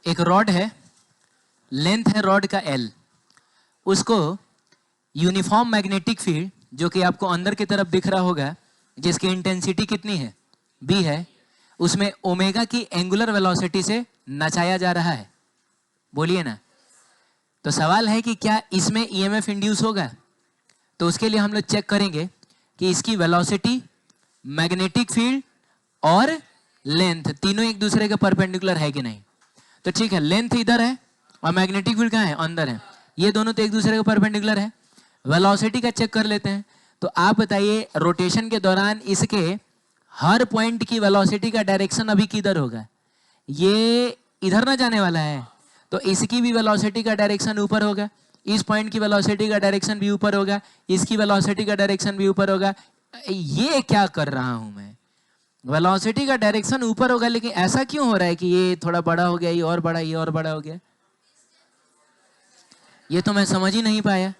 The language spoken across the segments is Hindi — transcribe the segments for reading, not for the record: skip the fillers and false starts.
एक रॉड है, लेंथ है रॉड का L, उसको यूनिफॉर्म मैग्नेटिक फील्ड जो कि आपको अंदर की तरफ दिख रहा होगा, जिसकी इंटेंसिटी कितनी है, B है, उसमें ओमेगा की एंगुलर वेलोसिटी से नचाया जा रहा है। बोलिए ना। तो सवाल है कि क्या इसमें ईएमएफ इंड्यूस होगा? तो उसके लिए हम लोग चेक करेंगे कि इसकी वेलोसिटी, मैग्नेटिक फील्ड और लेंथ तीनों एक दूसरे के परपेंडिकुलर है कि नहीं। तो ठीक है, लेंथ इधर है और मैग्नेटिक फील्ड कहाँ है, अंदर है, ये दोनों तो एक दूसरे के परपेंडिकुलर है। वेलोसिटी का चेक कर लेते हैं। तो आप बताइए रोटेशन के दौरान इसके हर पॉइंट की वेलोसिटी का डायरेक्शन अभी किधर होगा? ये इधर ना जाने वाला है, तो इसकी भी वेलोसिटी का डायरेक्शन ऊपर होगा, इस पॉइंट की वेलोसिटी का डायरेक्शन भी ऊपर होगा, इसकी वेलोसिटी का डायरेक्शन भी ऊपर होगा। ये क्या कर रहा हूं मैं? वेलोसिटी का डायरेक्शन ऊपर होगा, लेकिन ऐसा क्यों हो रहा है कि ये थोड़ा बड़ा हो गया, ये और बड़ा, ये और बड़ा हो गया? ये तो मैं समझ ही नहीं पाया।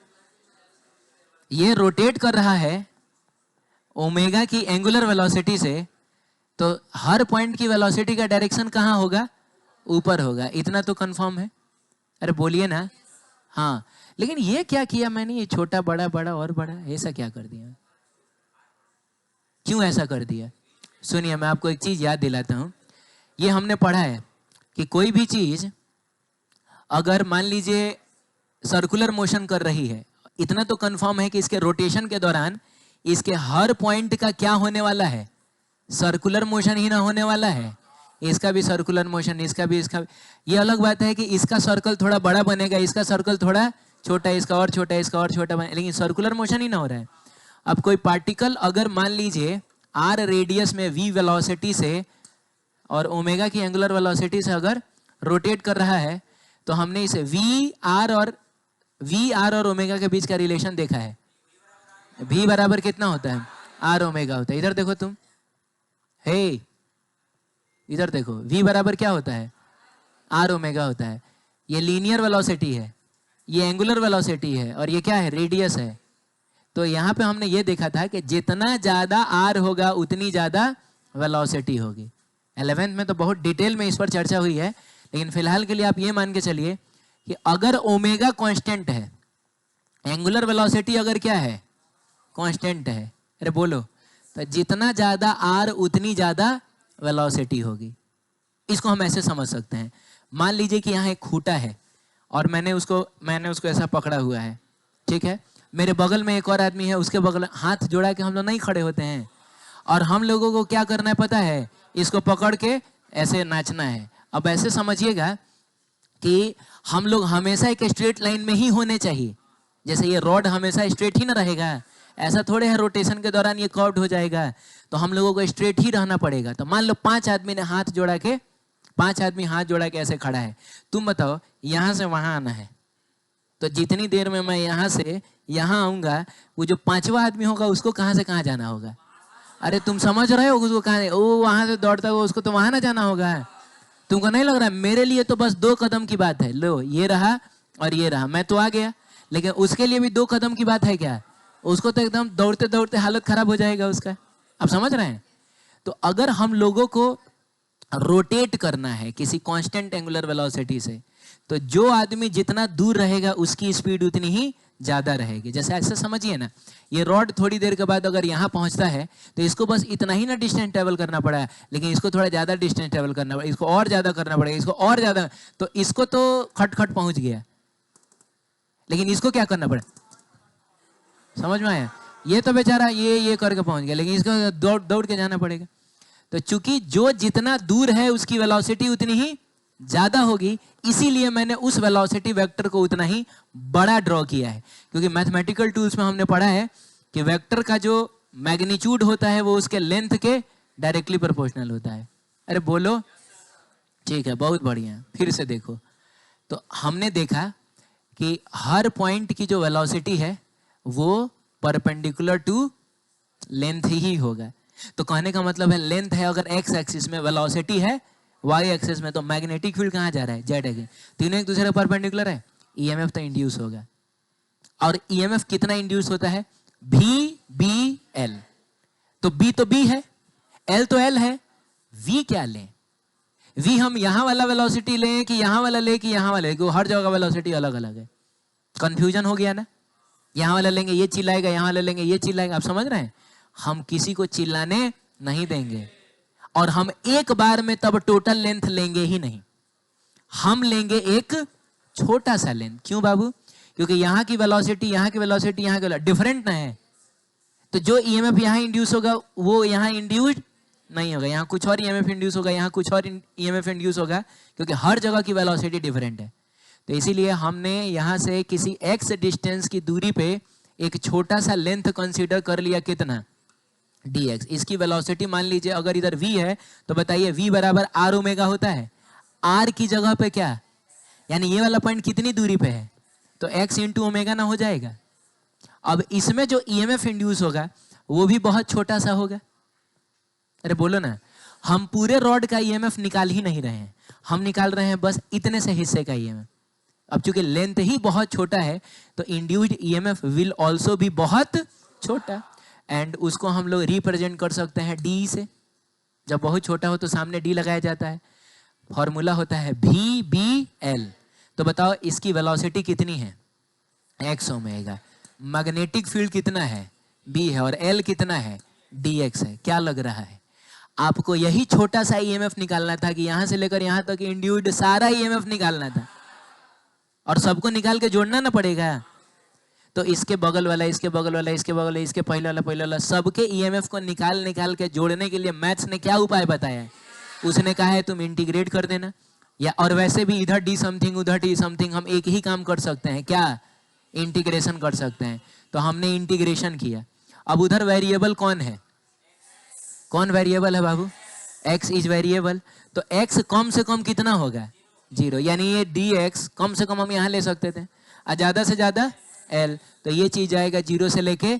ये रोटेट कर रहा है ओमेगा की एंगुलर वेलोसिटी से, तो हर पॉइंट की वेलोसिटी का डायरेक्शन कहाँ होगा? ऊपर होगा। इतना तो कंफर्म है। अरे बोलिए ना। हाँ, लेकिन ये क्या किया मैंने, ये छोटा बड़ा बड़ा और बड़ा, ऐसा क्या कर दिया? क्यों ऐसा कर दिया? सुनिए, मैं आपको एक चीज याद दिलाता हूं। ये हमने पढ़ा है कि कोई भी चीज अगर मान लीजिए सर्कुलर मोशन कर रही है, इतना तो कंफर्म है कि इसके रोटेशन के दौरान इसके हर पॉइंट का क्या होने वाला है? सर्कुलर मोशन ही ना होने वाला है। इसका भी सर्कुलर मोशन, इसका भी, इसका भी। ये अलग बात है कि इसका सर्कल थोड़ा बड़ा बनेगा, इसका सर्कल थोड़ा छोटा, इसका और छोटा, इसका और छोटा बनेगा, लेकिन सर्कुलर मोशन ही ना हो रहा है। अब कोई पार्टिकल अगर मान लीजिए r रेडियस में v वेलोसिटी से और ओमेगा की एंगुलर वेलोसिटी से अगर रोटेट कर रहा है, तो हमने इसे v r और ओमेगा के बीच का रिलेशन देखा है। v बराबर कितना होता है? r ओमेगा होता है। इधर देखो तुम, हे इधर देखो, v बराबर क्या होता है? r ओमेगा होता है। ये लीनियर वेलोसिटी है, ये एंगुलर वेलोसिटी है, और ये क्या है? रेडियस है। तो यहाँ पे हमने ये देखा था कि जितना ज्यादा r होगा उतनी ज्यादा वेलोसिटी होगी। 11th में तो बहुत डिटेल में इस पर चर्चा हुई है, लेकिन फिलहाल के लिए आप ये मान के चलिए कि अगर ओमेगा कांस्टेंट है, एंगुलर वेलोसिटी अगर क्या है? कांस्टेंट है। अरे बोलो, तो जितना ज्यादा r उतनी ज्यादा वेलोसिटी होगी। इसको हम ऐसे समझ सकते हैं। मान लीजिए कि यहाँ एक खूंटा है और मैंने उसको ऐसा पकड़ा हुआ है, ठीक है। मेरे बगल में एक और आदमी है, उसके बगल हाथ जोड़ा के हम लोग नहीं खड़े होते हैं, और हम लोगों को क्या करना है पता है? इसको पकड़ के ऐसे नाचना है। अब ऐसे समझिएगा कि हम लोग हमेशा एक स्ट्रेट लाइन में ही होने चाहिए। जैसे ये रॉड हमेशा स्ट्रेट ही ना रहेगा, ऐसा थोड़े है रोटेशन के दौरान ये कर्व्ड हो जाएगा। तो हम लोगों को स्ट्रेट ही रहना पड़ेगा। तो मान लो 5 आदमी ने हाथ जोड़ा के, 5 आदमी हाथ जोड़ा के ऐसे खड़ा है। तुम बताओ, यहां से वहां आना है, तो जितनी देर में मैं यहां से यहां आऊंगा, वो जो 5वां आदमी होगा उसको कहां से कहां जाना होगा? अरे तुम समझ रहे हो उसको कहां? वो वहां से दौड़ता हुआ, उसको तो वहां ना जाना होगा। तुमको नहीं लग रहा है? मेरे लिए तो बस 2 कदम की बात है। लो, ये रहा और ये रहा, मैं तो आ गया। लेकिन उसके लिए भी 2 कदम की बात है क्या? उसको तो एकदम दौड़ते दौड़ते हालत खराब हो जाएगा उसका। आप समझ रहे हैं? तो अगर हम लोगों को रोटेट करना है किसी कांस्टेंट एंगुलर वेलोसिटी से, तो जो आदमी जितना दूर रहेगा उसकी स्पीड उतनी ही ज्यादा रहेगी। जैसे ऐसे समझिए ना, ये रॉड थोड़ी देर के बाद अगर यहाँ पहुंचता है, तो इसको बस इतना ही ना डिस्टेंस ट्रेवल करना पड़ा है, लेकिन इसको थोड़ा ज्यादा डिस्टेंस ट्रेवल करना पड़ा, इसको और ज्यादा करना पड़ेगा, इसको और ज्यादा। तो इसको तो खट पहुंच गया, लेकिन इसको क्या करना पड़ा? समझ में आया? ये तो बेचारा ये करके पहुंच गया, लेकिन इसको दौड़ दौड़ के जाना पड़ेगा। तो चूंकि जो जितना दूर है उसकी वेलोसिटी उतनी ही ज्यादा होगी, इसीलिए मैंने उस वेलोसिटी वेक्टर को उतना ही बड़ा ड्रॉ किया है। क्योंकि मैथमेटिकल टूल्स में हमने पढ़ा है कि वेक्टर का जो मैग्नीट्यूड होता है वो उसके लेंथ के डायरेक्टली प्रोपोर्शनल होता है। अरे बोलो, ठीक है, बहुत बढ़िया। फिर से देखो, तो हमने देखा कि हर पॉइंट की जो वेलोसिटी है वो परपेंडिकुलर टू लेंथ ही होगा। तो कहने का मतलब है, लेंथ है अगर एक्स एक्सिस में, वेलोसिटी है वाई एक्सिस में, तो मैग्नेटिक फील्ड कहाँ जा रहा है? Z axis. तीनों एक दूसरे के परपेंडिकुलर है, ईएमएफ तो इंड्यूस होगा। और ईएमएफ कितना इंड्यूस होता है? भी बी एल। तो बी है, एल तो एल है, वी क्या लें? वी हम यहाँ वाला वेलोसिटी लें कि यहाँ वाला ले कि यहाँ वाला ले, कि हर जगह का वेलोसिटी अलग अलग है। कंफ्यूजन हो गया ना? यहाँ वाला लेंगे ये चिल्लाएगा, यहाँ वाला लेंगे ये चिल्लाएगा। आप समझ रहे हैं? हम किसी को चिल्लाने नहीं देंगे, और हम एक बार में तब टोटल लेंथ लेंगे ही नहीं, हम लेंगे एक छोटा सा लेंथ। क्यों बाबू? क्योंकि यहाँ की वेलोसिटी, यहाँ की वेलोसिटी, यहाँ की डिफरेंट ना है, तो जो ईएमएफ यहाँ इंड्यूस होगा वो यहाँ इंड्यूस नहीं होगा, यहाँ कुछ और ईएमएफ इंड्यूस होगा, यहाँ कुछ और ईएमएफ इंड्यूस होगा, क्योंकि हर जगह की वेलोसिटी डिफरेंट है। तो इसीलिए हमने यहाँ से किसी x डिस्टेंस की दूरी पे एक छोटा सा लेंथ कंसीडर कर लिया, कितना? dx। इसकी वेलोसिटी मान लीजिए अगर इधर v है, तो बताइए v बराबर r ओमेगा होता है। r की जगह पे क्या, यानी ये वाला पॉइंट कितनी दूरी पे है, तो x इंटू ओमेगा ना हो जाएगा। अब इसमें जो ईएमएफ इंड्यूस होगा वो भी बहुत छोटा सा होगा। अरे बोलो ना, हम पूरे रॉड का ईएमएफ निकाल ही नहीं रहे हैं, हम निकाल रहे हैं बस इतने से हिस्से का ईएमएफ। अब चूंकि लेंथ ही बहुत छोटा है तो इंड्यूस्ड ईएमएफ विल आल्सो भी बहुत छोटा, एंड उसको हम लोग रिप्रेजेंट कर सकते हैं डी से। जब बहुत छोटा हो तो सामने डी लगाया जाता है, फॉर्मूला होता है भी बी एल। तो बताओ इसकी वेलोसिटी कितनी है, एक्स ओमेगा। मैग्नेटिक फील्ड कितना है, बी है, और एल कितना है, डी एक्स है। क्या लग रहा है आपको? यही छोटा सा ईएमएफ निकालना था कि यहां से लेकर यहां तक इंड्यूस्ड सारा ईएमएफ निकालना था, और सबको निकाल के जोड़ना ना पड़ेगा। तो इसके बगल वाला, इसके बगल वाला, इसके बगल वाला, इसके पहले वाला, सबके ईएमएफ को निकाल के जोड़ने के लिए मैथ्स ने क्या उपाय बताया है? उसने कहा है तुम इंटीग्रेट कर देना, या और वैसे भी इधर डी समथिंग उधर डी समथिंग, हम एक ही काम कर सकते हैं, क्या? इंटीग्रेशन कर सकते हैं। तो हमने इंटीग्रेशन किया। अब उधर वेरिएबल कौन है, कौन वेरिएबल है बाबू? x is variable. तो x कम से कम कितना होगा, 0, यानी ये dx कम से कम हम यहाँ ले सकते थे, और ज्यादा से ज्यादा l। तो ये चीज आएगा 0 से लेके,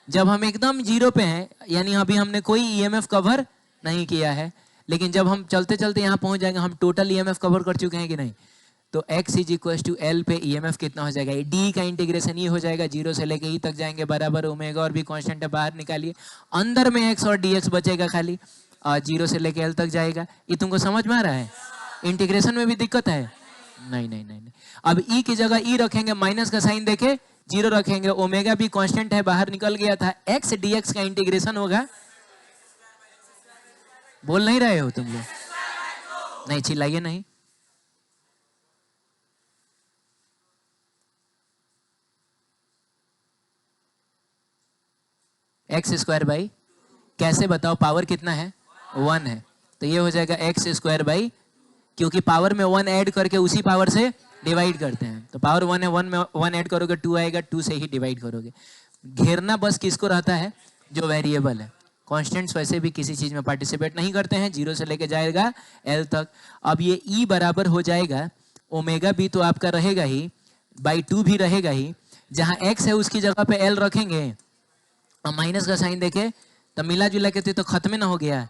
जब हम एकदम 0 पे हैं, यानी अभी हमने कोई ईएमएफ कवर नहीं किया है, लेकिन जब हम चलते चलते यहाँ पहुंच जाएंगे हम टोटल ईएमएफ कवर कर चुके हैं कि नहीं। तो x is equal to L पे ईएमएफ कितना हो जाएगा, d का इंटीग्रेशन ये हो जाएगा, 0 से लेके e तक जाएंगे, बराबर ओमेगा, और भी कांस्टेंट है बाहर निकालिए, अंदर में x और dx बचेगा खाली, और 0 से लेके l तक जाएगा। ये तुमको समझ में आ रहा है? इंटीग्रेशन में भी दिक्कत है? नहीं नहीं नहीं, नहीं। अब e की जगह e रखेंगे, माइनस का साइन देके 0 रखेंगे, ओमेगा भी कांस्टेंट है, बाहर निकल गया था, x dx का इंटीग्रेशन होगा। बोल नहीं रहे हो तुम लोग? नहीं, चिल्लाइए नहीं। एक्स स्क्वायर बाई, कैसे बताओ? पावर कितना है, 1 है, तो ये हो जाएगा एक्स स्क्वायर बाई, क्योंकि पावर में 1 ऐड करके उसी पावर से डिवाइड करते हैं, तो पावर 1 है, 1 में 1 ऐड करोगे 2 आएगा, 2 से ही डिवाइड करोगे। घेरना बस किसको रहता है, जो वेरिएबल है। कॉन्स्टेंट्स वैसे भी किसी चीज में पार्टिसिपेट नहीं करते हैं, 0 से लेके जाएगा एल तक। अब ये ई बराबर हो जाएगा ओमेगा बी, तो आपका रहेगा ही, बाई 2 भी रहेगा ही, जहां एक्स है उसकी जगह पे एल रखेंगे, और माइनस का साइन देके तब मिला जुला के तो खत्म ना हो गया।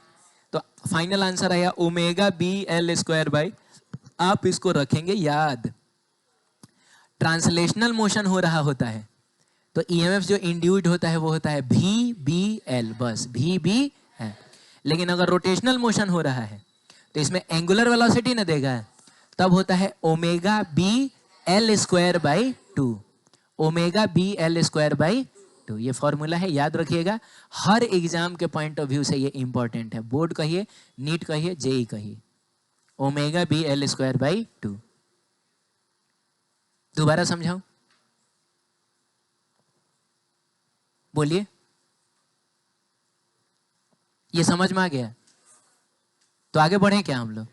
तो फाइनल आंसर आया omega B L square by, आप इसको रखेंगे याद। ट्रांसलेशनल मोशन हो रहा होता है तो ईएमएफ जो इंड्यूस्ड होता है वो होता है भी बी एल, बस भी बी है। लेकिन अगर रोटेशनल मोशन हो रहा है तो इसमें एंगुलर वेलोसिटी ना देगा, तब होता है omega B L square by 2, omega B L square by 2। ये फॉर्मूला है, याद रखिएगा। हर एग्जाम के पॉइंट ऑफ व्यू से ये इंपॉर्टेंट है, बोर्ड कहिए, नीट कहिए, जेई कहिए, omega B L square by 2। दोबारा समझाऊं? बोलिए, ये समझ में आ गया? तो आगे बढ़े क्या हम लोग?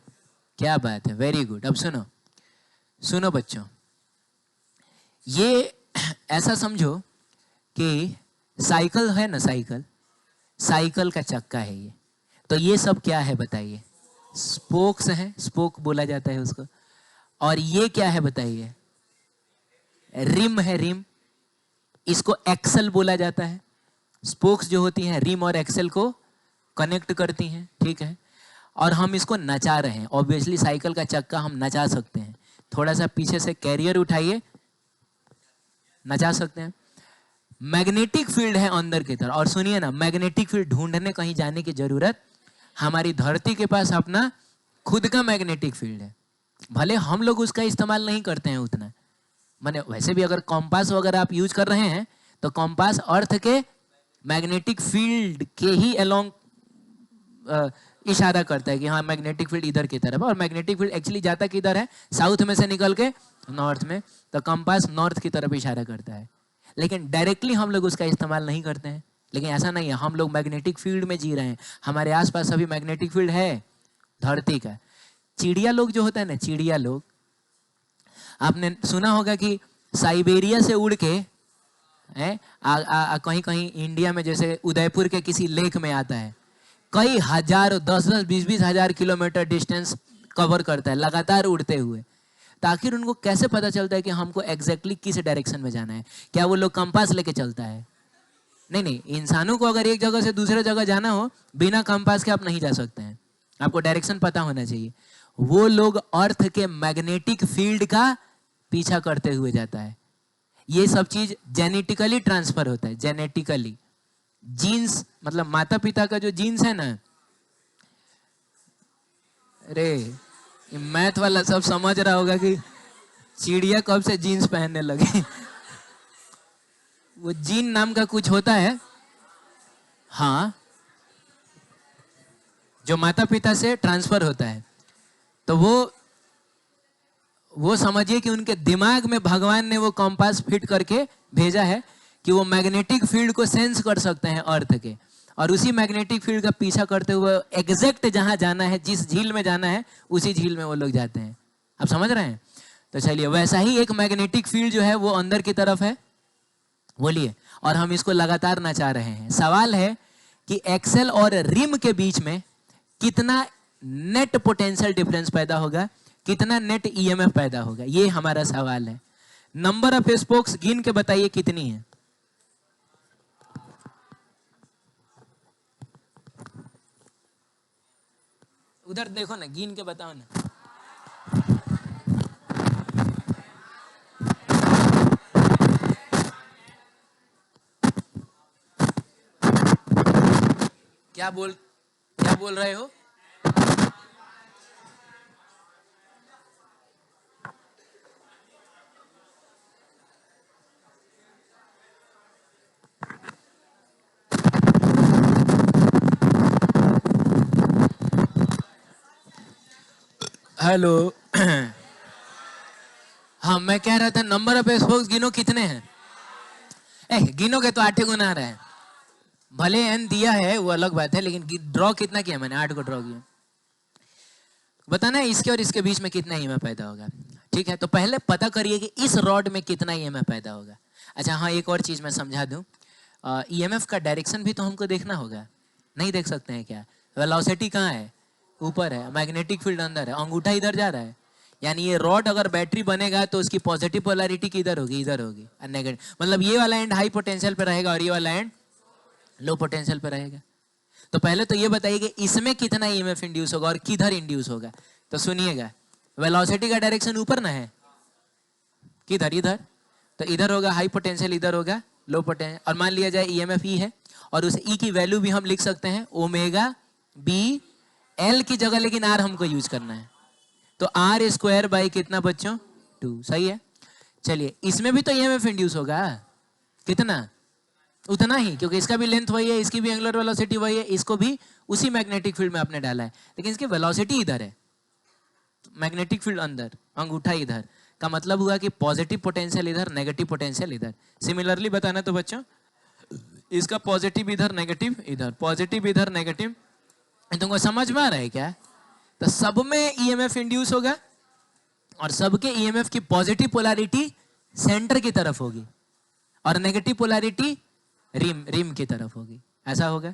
क्या बात है, वेरी गुड। अब सुनो सुनो बच्चों, ये ऐसा समझो कि साइकिल है ना, साइकिल, साइकिल का चक्का है ये। तो ये सब क्या है बताइए? स्पोक्स हैं, स्पोक बोला जाता है उसको। और ये क्या है बताइए? रिम है, रिम। इसको एक्सल बोला जाता है। स्पोक्स जो होती हैं रिम और एक्सल को कनेक्ट करती हैं, ठीक है। और हम इसको नचा रहे हैं। ऑब्वियसली साइकिल का चक्का हम नचा सकते हैं। थोड़ा सा पीछे से कैरियर उठाइए, नचा सकते हैं। मैग्नेटिक फील्ड है अंदर की तरफ। और सुनिए ना, मैग्नेटिक फील्ड ढूंढने कहीं जाने की जरूरत, हमारी धरती के पास अपना खुद का मैग्नेटिक फील्ड है, भले हम लोग उसका इस्तेमाल नहीं करते हैं उतना। माने वैसे भी अगर कॉम्पास वगैरह आप यूज कर रहे हैं तो कॉम्पास अर्थ के मैग्नेटिक फील्ड के ही अलोंग इशारा करता है कि हाँ मैग्नेटिक फील्ड इधर की तरफ है, और मैग्नेटिक फील्ड एक्चुअली जाता किधर है, साउथ में से निकल के नॉर्थ में, तो कंपास नॉर्थ की तरफ इशारा करता है। लेकिन डायरेक्टली हम लोग उसका इस्तेमाल नहीं करते हैं। लेकिन ऐसा नहीं है, हम लोग मैग्नेटिक फील्ड में जी रहे हैं, हमारे आसपास अभी मैग्नेटिक फील्ड है धरती का। चिड़िया लोग जो होता है ना, चिड़िया लोग, आपने सुना होगा कि साइबेरिया से उड़ के कहीं कहीं इंडिया में जैसे उदयपुर के किसी लेक में आता है, कई हजार 10-10 20-20 हजार किलोमीटर डिस्टेंस कवर करता है लगातार उड़ते हुए। तो आखिर उनको कैसे पता चलता है कि हमको एग्जैक्टली किस डायरेक्शन में जाना है? क्या वो लोग कंपास लेके चलता है? नहीं नहीं, इंसानों को अगर एक जगह से दूसरे जगह जाना हो बिना कंपास के आप नहीं जा सकते हैं, आपको डायरेक्शन पता होना चाहिए। वो लोग अर्थ के मैग्नेटिक फील्ड का पीछा करते हुए जाता है। ये सब चीज जेनेटिकली ट्रांसफर होता है, जेनेटिकली। जीन्स मतलब माता पिता का जो जीन्स है ना, अरे मैथ वाला सब समझ रहा होगा कि चिड़िया कब से जीन्स पहनने लगे। वो जीन नाम का कुछ होता है, हाँ, जो माता पिता से ट्रांसफर होता है। तो वो समझिए कि उनके दिमाग में भगवान ने वो कंपास फिट करके भेजा है कि वो मैग्नेटिक फील्ड को सेंस कर सकते हैं अर्थ के, और उसी मैग्नेटिक फील्ड का पीछा करते हुए एग्जैक्ट जहां जाना है, जिस झील में जाना है, उसी झील में वो लोग जाते हैं। आप समझ रहे हैं? तो चलिए, वैसा ही एक मैग्नेटिक फील्ड जो है वो अंदर की तरफ है, बोलिए, और हम इसको लगातार नचा रहे हैं। सवाल है कि एक्सेल और रिम के बीच में कितना नेट पोटेंशियल डिफरेंस पैदा होगा, कितना नेट ईएमएफ पैदा होगा, ये हमारा सवाल है। नंबर ऑफ स्पोक्स गिन के बताइए कितनी है। उधर देखो ना, गिन के बताओ ना। क्या बोल रहे हो? हेलो। हाँ, मैं कह रहा था नंबर ऑफ स्पोक्स गिनो कितने हैं। गिनोगे तो 8 गुना रहे हैं। भले एन दिया है वो अलग बात है, लेकिन ड्रॉ कितना किया मैंने? 8 को ड्रॉ किया। बताना है इसके और इसके बीच में कितना ईएमएफ पैदा होगा। ठीक है, तो पहले पता करिए कि इस रॉड में कितना ईएमएफ पैदा होगा। अच्छा हाँ, एक और चीज मैं समझा दूं, ईएमएफ का डायरेक्शन भी तो हमको देखना होगा। नहीं देख सकते हैं क्या? वेलोसिटी कहाँ है? ऊपर है, मैग्नेटिक फील्ड अंदर है, अंगूठा इधर जा रहा है। यानी ये रॉड अगर बैटरी बनेगा तो उसकी पॉजिटिव पोलैरिटी किधर होगी? इधर होगी। और नेगेटिव मतलब ये वाला एंड हाई पोटेंशियल पे रहेगा और ये वाला एंड लो पोटेंशियल पे रहेगा। तो पहले तो ये बताइए कि इसमें कितना ईएमएफ इंड्यूस होगा और किधर इंड्यूस होगा। तो सुनिएगा, वेलोसिटी का डायरेक्शन ऊपर ना है, किधर? इधर। तो इधर होगा हाई पोटेंशियल, इधर होगा लो पोटेंशियल। और मान लिया जाए ईएमएफ ई है, और उस ई की वैल्यू भी हम लिख सकते हैं ओमेगा बी एल की जगह, लेकिन आर हमको यूज करना है। तो आर स्क्वायर बाई कितना बच्चों? 2। सही है। चलिए, इसमें भी तो ईएमएफ इंड्यूस होगा। कितना? उतना ही, क्योंकि इसका भी लेंथ वही है, इसकी भी एंगुलर वेलोसिटी वही है, इसको भी उसी मैग्नेटिक फील्ड में आपने डाला है, लेकिन इसकी वेलोसिटी इधर है, मैग्नेटिक फील्ड अंदर, अंगूठा इधर। का मतलब हुआ कि पॉजिटिव पोटेंशियल इधर, नेगेटिव पोटेंशियल इधर। सिमिलरली बताना तो बच्चों, इसका पॉजिटिव इधर, नेगेटिव इधर, पॉजिटिव इधर, नेगेटिव। तुमको समझ में आ रहा है क्या? तो सब में ईएमएफ इंड्यूस होगा, और सबके ईएमएफ की पॉजिटिव पोलैरिटी सेंटर की तरफ होगी, और नेगेटिव पोलैरिटी रिम की तरफ होगी। ऐसा होगा।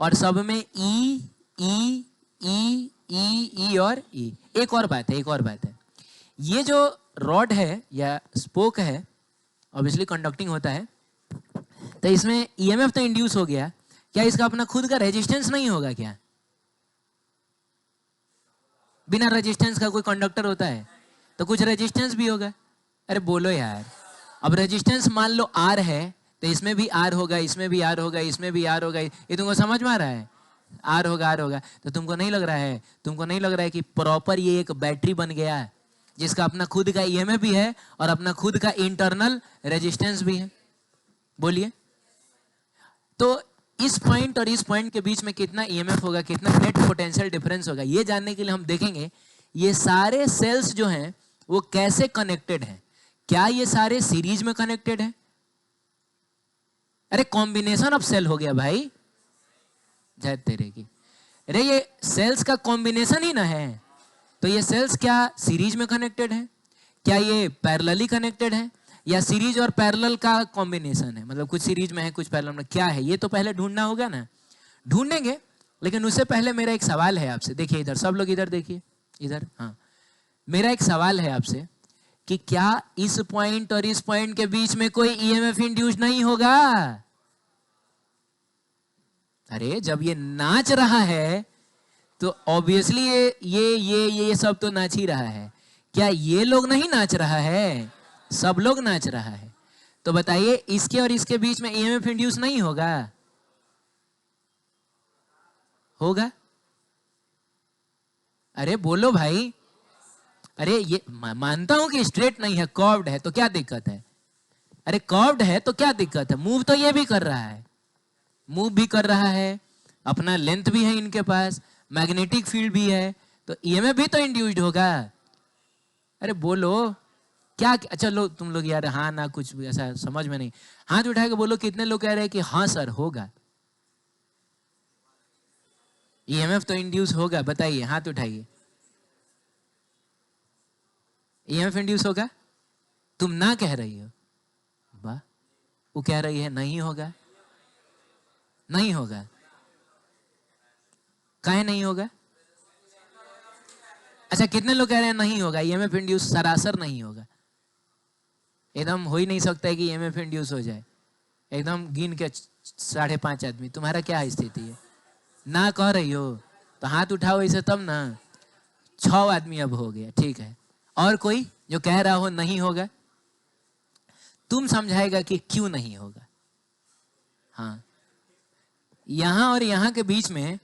और सब में ई ई ई ई ई और ई। एक और बात है, ये जो रॉड है या स्पोक है, ऑब्वियसली कंडक्टिंग होता है, तो इसमें ईएमएफ तो इंड्यूस हो गया, क्या इसका अपना खुद का रेजिस्टेंस नहीं होगा क्या? बिना रेजिस्टेंस का कोई कंडक्टर होता है? तो कुछ रेजिस्टेंस भी होगा। अरे बोलो यार। अब रेजिस्टेंस मान लो आर है, तो इसमें भी आर होगा, इसमें भी आर होगा, इसमें भी आर होगा। ये तुमको समझ में आ रहा है? आर होगा, आर होगा। तो तुमको नहीं लग रहा है, तुमको नहीं लग रहा है कि प्रॉपर ये एक बैटरी बन गया है जिसका अपना खुद का ईएमएफ भी है और अपना खुद का इंटरनल रेजिस्टेंस भी है? बोलिए। तो इस पॉइंट और इस पॉइंट के बीच में कितना ईएमएफ होगा, कितना नेट पोटेंशियल डिफरेंस होगा, ये जानने के लिए हम देखेंगे ये सारे सेल्स जो हैं वो कैसे कनेक्टेड हैं। क्या ये सारे सीरीज में कनेक्टेड हैं? अरे कॉम्बिनेशन ऑफ सेल हो गया भाई, जय तेरे की। अरे ये सेल्स का कॉम्बिनेशन ही ना है। तो ये सेल्स क्या सीरीज में कनेक्टेड है, क्या ये पैरेलली कनेक्टेड है, या सीरीज और पैरेलल का कॉम्बिनेशन है? मतलब कुछ सीरीज में है कुछ पैरेलल में, क्या है ये तो पहले ढूंढना होगा ना। ढूंढेंगे, लेकिन उससे पहले मेरा एक सवाल है आपसे। देखिए इधर, सब लोग इधर देखिए, इधर। हाँ, मेरा एक सवाल है आपसे कि क्या इस पॉइंट और इस पॉइंट के बीच में कोई ईएमएफ इंड्यूस नहीं होगा? अरे जब ये नाच रहा है तो ऑब्वियसली ये सब तो नाच ही रहा है। क्या ये लोग नहीं नाच रहा है? सब लोग नाच रहा है। तो बताइए इसके और इसके बीच में ईएमएफ इंड्यूस नहीं होगा? होगा? अरे बोलो भाई। अरे ये मानता हूं कि स्ट्रेट नहीं है, कर्व्ड है, तो क्या दिक्कत है? अरे कर्व्ड है तो क्या दिक्कत है? मूव तो ये भी कर रहा है, मूव भी कर रहा है, अपना लेंथ भी है इनके पास, मैग्नेटिक फील्ड भी है, तो ईएमएफ भी तो इंड्यूस्ड होगा। अरे बोलो क्या? अच्छा लो तुम लोग यार, हाँ ना, कुछ ऐसा समझ में नहीं। हाथ उठा के बोलो कितने लोग कह रहे हैं कि हाँ सर होगा, ईएमएफ तो इंड्यूस होगा। बताइए, हाथ उठाइए। ईएमएफ इंड्यूस होगा? तुम ना कह रही हो, वाह। वो कह रही है नहीं होगा, नहीं होगा। काहे नहीं होगा? अच्छा कितने लोग कह रहे हैं नहीं होगा? ईएमएफ इंड्यूस सरासर नहीं होगा, एकदम हो ही नहीं सकता है कि ईएमएफ इंड्यूस हो जाए। एकदम गिन के 5.5 आदमी। तुम्हारा क्या स्थिति है? ना कह रही हो तो हाथ उठाओ इसे, तब ना। 6 आदमी अब हो गया, ठीक है। और कोई जो कह रहा हो नहीं होगा? तुम समझाएगा कि क्यों नहीं होगा। हाँ, यहां और यहां के बीच में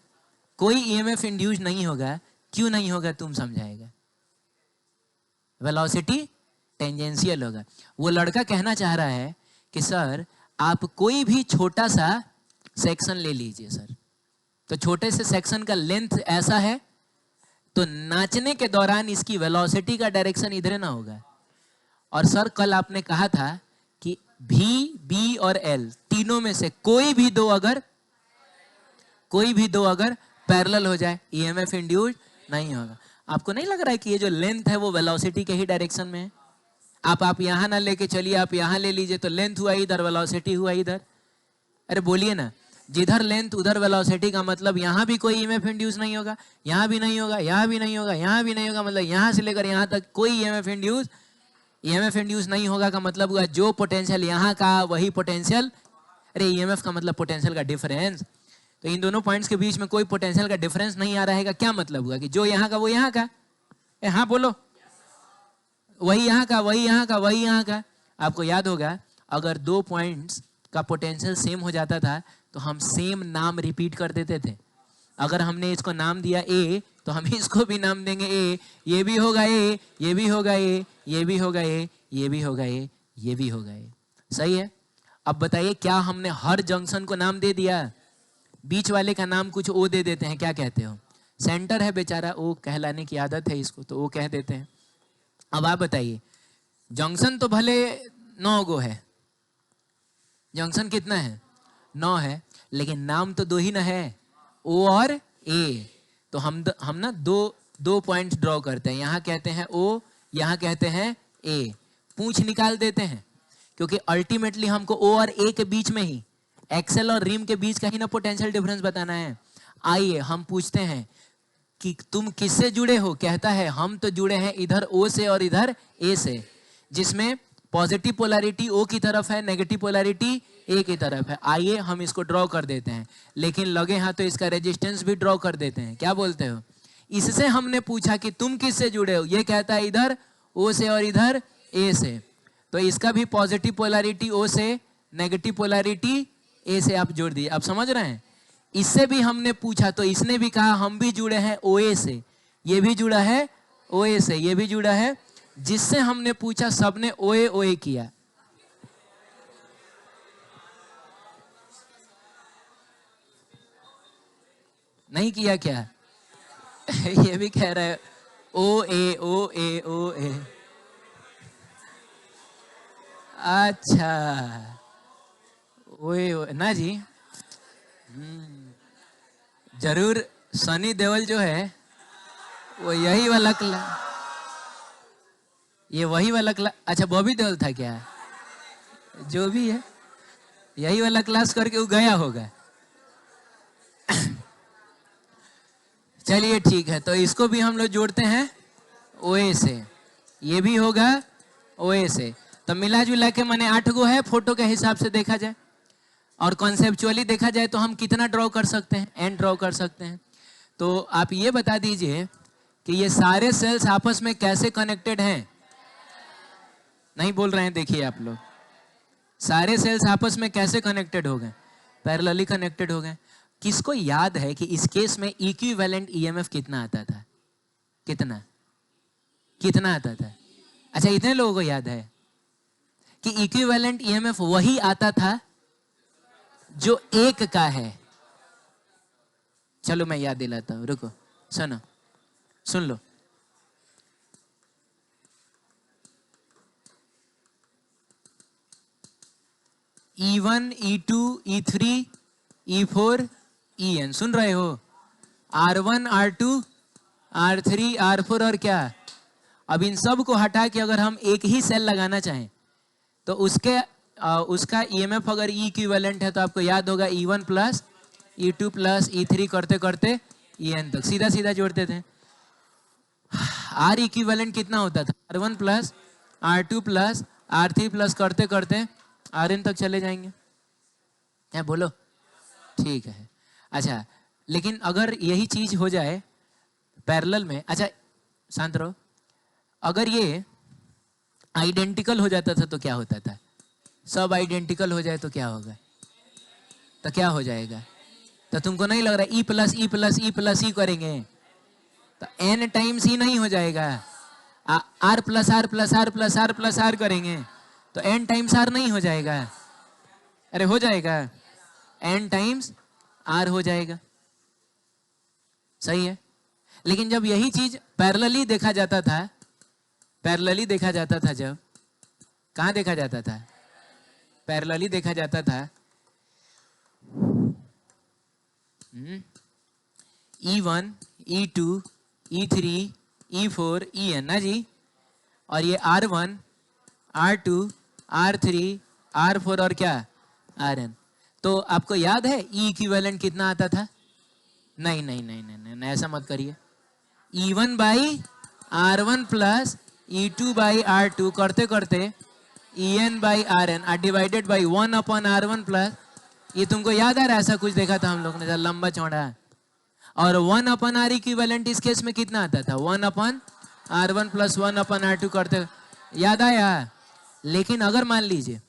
कोई ईएमएफ इंड्यूस नहीं होगा। क्यों नहीं होगा तुम समझाएगा? वेलोसिटी टेंजेंशियल होगा। वो लड़का कहना चाह रहा है कि सर आप कोई भी छोटा सा सेक्शन ले लीजिए सर, तो छोटे से सेक्शन का लेंथ ऐसा है तो नाचने के दौरान इसकी वेलोसिटी का डायरेक्शन इधर ना होगा। और सर कल आपने कहा था कि भी, बी और एल तीनों में से कोई भी दो अगर पैरेलल हो जाए, ईएमएफ इंड्यूस नहीं होगा। आपको नहीं लग रहा है कि ये जो लेंथ है वो वेलोसिटी के ही डायरेक्शन में है? आप यहां ना लेके चलिए, आप यहां ले लीजिए, तो लेंथ हुआ इधर, वेलोसिटी हुआ इधर। अरे बोलिए ना, जिधर लेंथ उधर वेलोसिटी का मतलब यहां भी कोई ईएमएफ इंड्यूस नहीं होगा, यहां भी नहीं होगा, यहां भी नहीं होगा, यहां भी नहीं होगा। मतलब यहां से लेकर यहां तक कोई ईएमएफ इंड्यूस नहीं होगा का मतलब हुआ जो पोटेंशियल यहां का वही पोटेंशियल। अरे ईएमएफ का मतलब पोटेंशियल का डिफरेंस। तो इन दोनों पॉइंट्स के बीच में कोई पोटेंशियल का डिफरेंस नहीं आ रहा है, क्या मतलब हुआ कि जो यहाँ का वो यहाँ का। हाँ बोलो, वही यहाँ का, वही यहाँ का, वही यहाँ का। आपको याद होगा अगर दो पॉइंट्स का पोटेंशियल सेम हो जाता था तो हम सेम नाम रिपीट कर देते थे। अगर हमने इसको नाम दिया ए तो हम इसको भी नाम देंगे ए, ये भी होगा ए, ये भी होगा ए, ये भी होगा ए, ये भी होगा ए, ये भी होगा ए। सही है? अब बताइए क्या हमने हर जंक्शन को नाम दे दिया? बीच वाले का नाम कुछ ओ दे देते हैं, क्या कहते हो? सेंटर है बेचारा, ओ कहलाने की आदत है इसको, तो ओ कह देते हैं। अब आप बताइए, जंक्शन तो भले 9 गो है, जंक्शन कितना है? 9 है, लेकिन नाम तो 2 ही ना है, ओ और ए। तो हम ना दो पॉइंट्स ड्रॉ करते हैं, यहाँ कहते हैं ओ, यहाँ कहते हैं ए। पूंछ निकाल देते हैं, क्योंकि अल्टीमेटली हमको ओ और ए के बीच में ही, एक्सेल और रिम के बीच का ही ना पोटेंशियल डिफरेंस बताना है। आइए हम पूछते हैं कि तुम किससे जुड़े हो? कहता है हम तो जुड़े हैं इधर ओ से और इधर ए से, जिसमें पॉजिटिव पोलैरिटी ओ की तरफ है, नेगेटिव पोलैरिटी ए की तरफ है। आइए हम इसको ड्रॉ कर देते हैं, लेकिन लगे हाँ तो इसका रेजिस्टेंस भी ड्रॉ कर देते हैं। क्या बोलते हो? इससे हमने पूछा कि तुम किससे जुड़े हो, ये कहता है इधर ओ से और इधर ए से, तो इसका भी पॉजिटिव पोलैरिटी ओ से, नेगेटिव पोलैरिटी ए से आप जोड़ दिए। आप समझ रहे हैं? इससे भी हमने पूछा तो इसने भी कहा हम भी जुड़े हैं ओए से, ये भी जुड़ा है ओए से, ये भी जुड़ा है। जिससे हमने पूछा सबने ओए ओए किया। नहीं किया क्या? ये भी कह रहा है ओ ए ओ ए ओ ए। अच्छा ओए ओए ना जी। जरूर सनी देओल जो है वो यही वाला ये वही वाला क्लास। अच्छा बॉबी देओल था क्या? जो भी है यही वाला क्लास करके वो गया होगा। चलिए ठीक है, तो इसको भी हम लोग जोड़ते हैं ओए से, ये भी होगा ओए से। तो मिला जुला के माने 8 गो है फोटो के हिसाब से देखा जाए, और कॉन्सेप्चुअली देखा जाए तो हम कितना ड्रॉ कर सकते हैं? एन ड्रॉ कर सकते हैं। तो आप ये बता दीजिए कि ये सारे सेल्स आपस में कैसे कनेक्टेड हैं? नहीं बोल रहे हैं, देखिए आप लोग, सारे सेल्स आपस में कैसे कनेक्टेड हो गए? पैरेलली कनेक्टेड हो गए। किसको याद है कि इस केस में इक्विवेलेंट ईएमएफ कितना आता था? कितना कितना आता था? अच्छा इतने लोगों को याद है कि इक्विवेलेंट ईएमएफ वही आता था जो एक का है। चलो मैं याद दिलाता हूं, रुको, सुनो, सुन लो। E1, E2, E3, E4, En, सुन रहे हो? R1, R2, R3, R4 और क्या? अब इन सब को हटा के अगर हम एक ही सेल लगाना चाहें तो उसका ईएमएफ अगर E इक्विवेलेंट है तो आपको याद होगा E1 plus E2 plus E3 करते करते En तक सीधा सीधा जोड़ते थे। R इक्विवेलेंट कितना होता था? R1 plus R2 plus R3 plus करते करते Rn तक चले जाएंगे। क्या बोलो? ठीक है। अच्छा लेकिन अगर यही चीज हो जाए पैरेलल में, अच्छा शांत रहो, अगर ये आइडेंटिकल हो जाता था तो क्या होता था? सब आइडेंटिकल हो जाए तो क्या होगा? तो क्या हो जाएगा? तो तुमको नहीं लग रहा E plus E plus E plus E करेंगे तो एन टाइम्स ई नहीं हो जाएगा? R plus R plus R plus R plus R करेंगे तो एन टाइम्स आर नहीं हो जाएगा? अरे हो जाएगा, एन टाइम्स आर हो जाएगा। सही है। लेकिन जब यही चीज पैरेलली देखा जाता था, पैरेलली देखा जाता था, जब कहां देखा जाता था? पैरेलली देखा जाता था E1, E2, E3, E4, En ना जी, और ये R1, R2, R3, R4 और क्या? Rn। तो आपको याद है E इक्विवेलेंट कितना आता था? नहीं नहीं नहीं नहीं नहीं, नहीं ऐसा मत करिए। E1 by R1 plus E2 by R2 करते करते En by Rn divided by 1 upon R1 plus, ये तुमको याद आ रहा है? ऐसा कुछ देखा था हम लोग ने, लंबा चौड़ा। और 1 अपॉन R इक्विवेलेंट इस केस में कितना आता था? 1 upon R1 plus 1 upon R2 करते, याद आया? लेकिन अगर मान लीजिए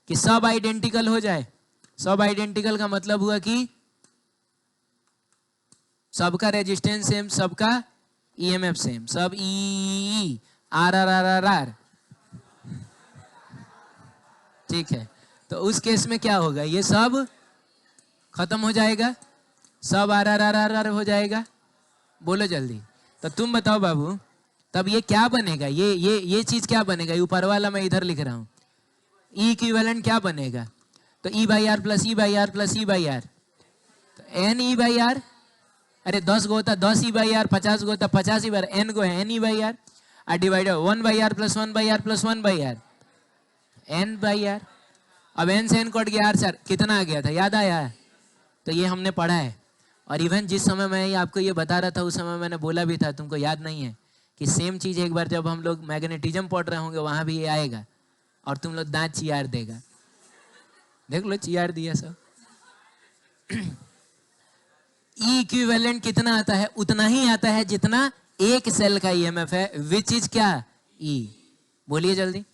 कि सब आइडेंटिकल हो जाए, सब आइडेंटिकल का मतलब हुआ कि सबका रेजिस्टेंस सेम, सबका ईएमएफ सेम, सब E R R R R R, ठीक है। तो उस केस में क्या होगा? ये सब खत्म हो जाएगा, सब R R R R R हो जाएगा। बोलो जल्दी। तो तुम बताओ बाबू, तब ये क्या बनेगा? ये चीज क्या बनेगा? ऊपर वाला मैं इधर लिख रहा हूं, ई इक्विवेलेंट क्या बनेगा? तो E by R plus E by R plus E by R, तो एन ई बाई आर, अरे 10 गो होता 10 ई बाई आर, 50 गो होता 50 ई बार, एन गो है N E by R, divided 1 by R plus 1 by R plus 1 by R, N by R. अब एन से एन कट गया, आर सर कितना आ गया था? याद आया? तो ये हमने पढ़ा है। और इवन जिस समय मैं आपको ये बता रहा था उस समय मैंने बोला भी था, तुमको याद नहीं है कि सेम चीज एक बार जब हम लोग मैग्नेटिज्म पढ़ रहे होंगे वहां भी ये आएगा और तुम लोग दांत चियार देगा। देख लो चियार दिया सब। ई इक्विवेलेंट कितना आता है? उतना ही आता है जितना एक सेल का ईएमएफ है, विच इज क्या? ई। बोलिए जल्दी।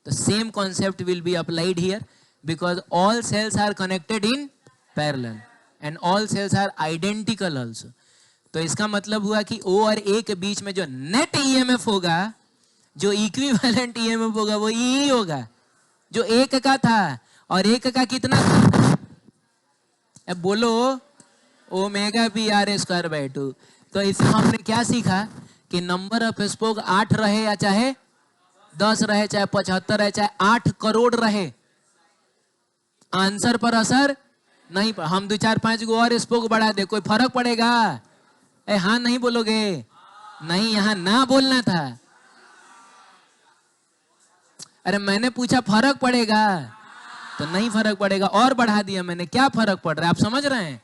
तो same concept will be applied here because all cells are connected in parallel and all cells are identical also. तो इसका मतलब हुआ कि O और A के बीच में जो नेट ईएमएफ होगा, जो इक्विवेलेंट ईएमएफ होगा, वो E होगा जो एक का था। और एक का कितना था? अब बोलो, omega B R square by 2। तो इससे हमने क्या सीखा कि नंबर ऑफ स्पोक 8 रहे या चाहे 10 रहे, चाहे 75 रहे, चाहे 8 करोड़ रहे, आंसर पर असर नहीं पड़ा। हम 2 4 5 गो और स्पोक बढ़ा दे, कोई फर्क पड़ेगा? हाँ नहीं बोलोगे? नहीं, यहां ना बोलना था। अरे मैंने पूछा फर्क पड़ेगा? तो नहीं फर्क पड़ेगा, और बढ़ा दिया मैंने। क्या फर्क पड़ रहा है? आप समझ रहे हैं?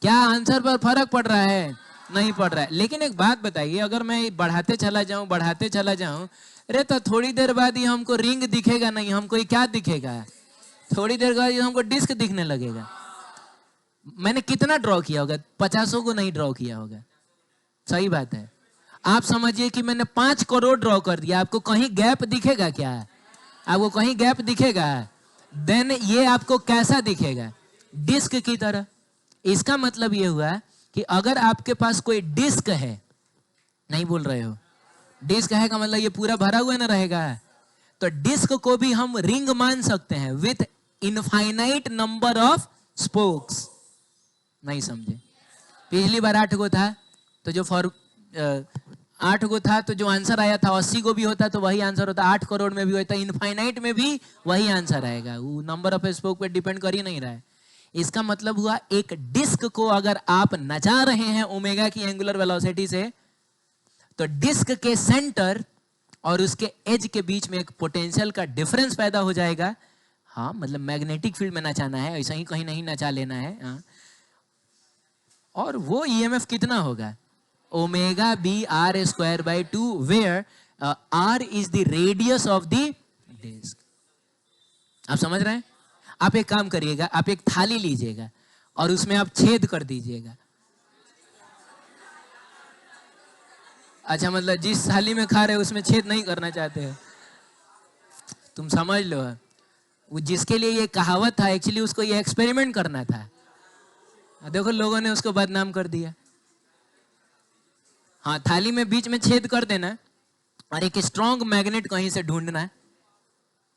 क्या आंसर पर फर्क पड़ रहा है? नहीं पड़ रहा है। लेकिन एक बात बताइए, अगर मैं बढ़ाते चला जाऊं, अरे तो थोड़ी देर बाद ही हमको रिंग दिखेगा नहीं, हमको ये क्या दिखेगा? थोड़ी देर बाद हमको डिस्क दिखने लगेगा। मैंने कितना ड्रॉ किया होगा? 50 को नहीं ड्रॉ किया होगा। सही बात है। आप समझिए कि मैंने 5 करोड़ ड्रॉ कर दिया, आपको कहीं गैप दिखेगा क्या? आपको कहीं गैप दिखेगा? देन ये आपको कैसा दिखेगा? डिस्क की तरह। इसका मतलब ये हुआ कि अगर आपके पास कोई डिस्क है, नहीं बोल रहे हो? डिस्क है का मतलब ये पूरा भरा हुआ ना रहेगा। तो डिस्क को भी हम रिंग मान सकते हैं with infinite number of spokes. नहीं समझे? पिछली बार 8 गो था, तो जो 8 गो था, तो जो आंसर आया था 80 को भी होता तो वही आंसर होता, 8 करोड़ में भी होता, इनफाइनाइट में भी वही आंसर आएगा। वो नंबर ऑफ स्पोक पे डिपेंड कर ही नहीं रहा है। इसका मतलब हुआ एक डिस्क को अगर आप नचा रहे हैं ओमेगा की एंगुलर वेलोसिटी से, तो डिस्क के सेंटर और उसके एज के बीच में एक पोटेंशियल का डिफरेंस पैदा हो जाएगा। हाँ, मतलब मैग्नेटिक फील्ड में नचाना है, ऐसा ही कहीं नहीं नचा लेना है। हाँ। और वो ईएमएफ कितना होगा? Omega B R square by 2, where R is the radius of the disc. आप समझ रहे हैं? आप एक काम करिएगा, आप एक थाली लीजिएगा और उसमें आप छेद कर दीजिएगा। अच्छा, मतलब जिस थाली में खा रहे हो उसमें छेद नहीं करना चाहते हो? तुम समझ लो, वो जिसके लिए ये कहावत था, एक्चुअली उसको ये एक्सपेरिमेंट करना था। देखो लोगों ने उसको बदनाम कर दिया। हाँ, थाली में बीच में छेद कर देना और एक स्ट्रॉन्ग मैग्नेट कहीं से ढूंढना,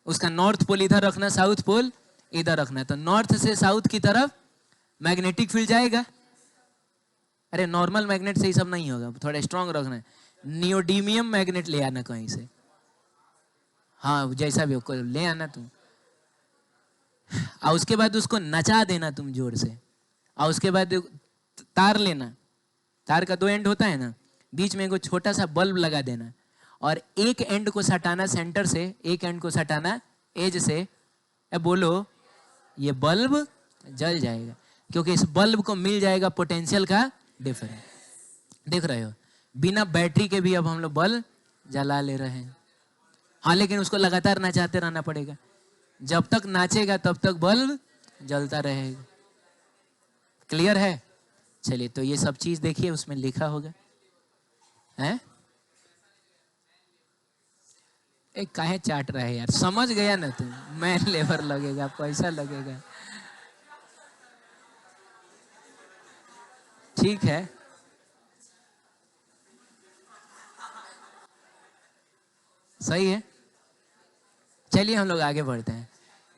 उसका नॉर्थ पोल इधर रखना, साउथ पोल इधर रखना, तो नॉर्थ से साउथ की तरफ मैग्नेटिक फील्ड जाएगा। अरे नॉर्मल मैग्नेट से ही सब नहीं होगा, थोड़ा स्ट्रॉन्ग रखना है। नियोडीमियम मैग्नेट ले आना कहीं से, हाँ जैसा भी हो ले आना तुम, और उसके बाद उसको नचा देना तुम जोर से। और उसके बाद तार लेना, तार का 2 एंड होता है ना, बीच में एक छोटा सा बल्ब लगा देना और एक एंड को सटाना सेंटर से, एक एंड को सटाना एज से। अब बोलो, ये बल्ब जल जाएगा क्योंकि इस बल्ब को मिल जाएगा पोटेंशियल का डिफरेंस। देख रहे हो, बिना बैटरी के भी अब हम लोग बल्ब जला ले रहे हैं। हाँ, लेकिन उसको लगातार नचाते रहना पड़ेगा, जब तक नाचेगा तब तक बल्ब जलता रहेगा। क्लियर है? चलिए, तो ये सब चीज देखिए, उसमें लिखा होगा है। एक काहे चाट रहा है यार? समझ गया ना तुम? मैन लेबर लगेगा, पैसा लगेगा। ठीक है, सही है। चलिए हम लोग आगे बढ़ते हैं।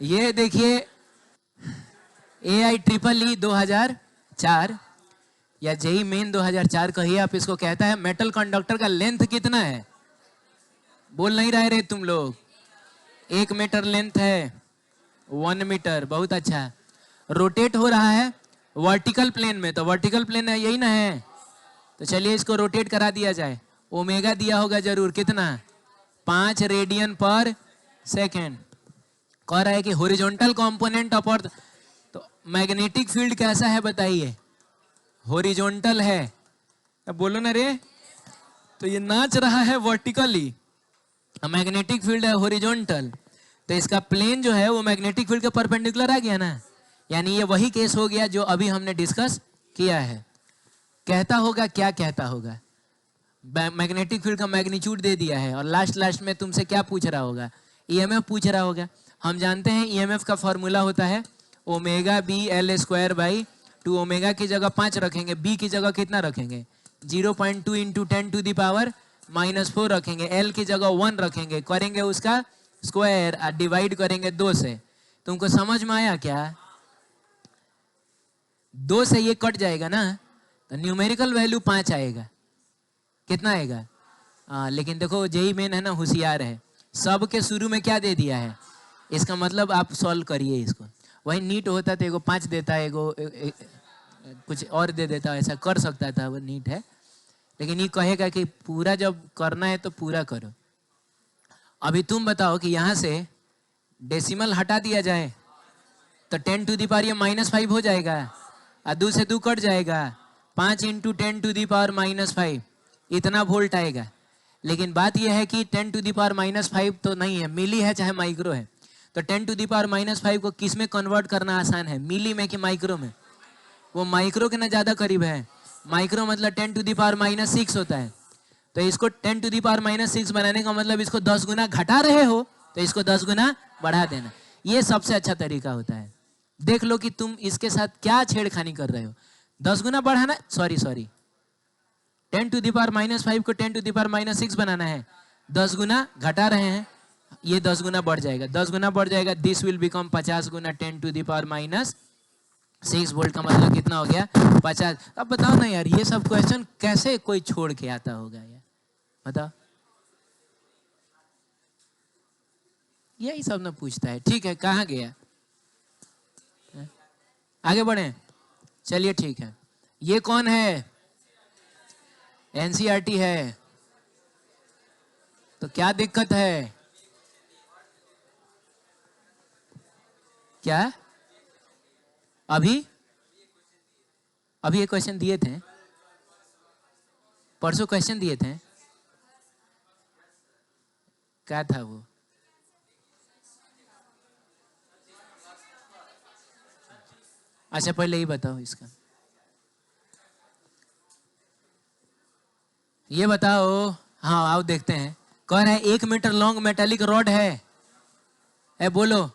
ये देखिए, AIEEE 2004 या जेई मेन 2004 कहिए आप इसको, कहता है मेटल कंडक्टर का लेंथ कितना है? बोल नहीं रहे तुम लोग? 1 मीटर लेंथ है, 1 मीटर। बहुत अच्छा। रोटेट हो रहा है वर्टिकल प्लेन में, तो वर्टिकल प्लेन है यही ना है, तो चलिए इसको रोटेट करा दिया जाए। ओमेगा दिया होगा जरूर, कितना? 5 रेडियन पर सेकेंड। कह रहा है कि हॉरिजॉन्टल कंपोनेंट ऑफ अर्थ, तो मैग्नेटिक फील्ड कैसा है बताइए? हॉरिजॉन्टल है। अब बोलो ना रे, तो ये नाच रहा है वर्टिकली, मैग्नेटिक फील्ड है हॉरिजॉन्टल, तो इसका प्लेन जो है वो मैग्नेटिक फील्ड के परपेंडिकुलर आ गया ना। यानी ये वही केस हो गया जो अभी हमने डिस्कस किया है। कहता होगा, क्या कहता होगा? मैग्नेटिक फील्ड का मैग्नीट्यूड दे दिया है और लास्ट में तुमसे क्या पूछ रहा होगा? ईएमएफ पूछ रहा होगा। हम जानते हैं ईएमएफ का फॉर्मूला होता है omega B L square by 2 omega की जगह 5 रखेंगे, बी की जगह कितना रखेंगे 0.2 इंटू 10⁻⁻⁴ रखेंगे, एल की जगह 1 रखेंगे, करेंगे उसका स्क्वायर और डिवाइड करेंगे 2 से। तुमको समझ में आया क्या? 2 से ये कट जाएगा ना, तो न्यूमेरिकल वैल्यू 5 आएगा। कितना आएगा? लेकिन देखो जेई मेन है ना, होशियार है, सब के शुरू में क्या दे दिया है, इसका मतलब आप सॉल्व करिए इसको। वही नीट होता तो एगो 5 देता, एगो कुछ और दे देता, ऐसा कर सकता था, वो नीट है। लेकिन ये कहेगा कि पूरा जब करना है तो पूरा करो। अभी तुम बताओ कि यहाँ से डेसिमल हटा दिया जाए तो 10⁻⁻5 हो जाएगा, और 2 से 2 कट जाएगा, 5 इंटू 10⁻⁻5 इतना वोल्ट आएगा। लेकिन बात यह है कि 10⁻⁻5 तो नहीं है, मिली है चाहे माइक्रो है, तो 10⁻⁻5 को किस में कन्वर्ट करना आसान है, मिली में कि माइक्रो में? वो माइक्रो के ना ज़्यादा करीब है। माइक्रो मतलब 10⁻⁻6 होता है, तो इसको 10⁻⁻6 बनाने का मतलब इसको 10 गुना घटा रहे हो तो इसको 10 गुना बढ़ा देना। ये सबसे अच्छा तरीका होता है। देख लो कि तुम इसके साथ क्या छेड़खानी कर रहे हो। 10 गुना बढ़ाना, सॉरी 10⁻⁻5 को 10⁻⁻6 बनाना है, 10 गुना घटा रहे हैं, ये 10 गुना बढ़ जाएगा, 10 गुना बढ़ जाएगा, this will become 50 Guna 10⁻⁻6 volt का मतलब कितना हो गया 50। अब बताओ ना यार, ये सब क्वेश्चन कैसे कोई छोड़ के आता होगा यार, बताओ। यही सब ना पूछता है। ठीक है, कहाँ गया, आगे बढ़े, चलिए ठीक है। ये कौन है? एनसीईआरटी है, तो क्या दिक्कत है? क्या अभी ये क्वेश्चन दिए थे, परसों क्वेश्चन दिए थे, क्या था वो? अच्छा पहले ही बताओ इसका, ये बताओ। हाँ आओ देखते हैं। कह रहे हैं 1 मीटर लॉन्ग मेटालिक रॉड है बोलो,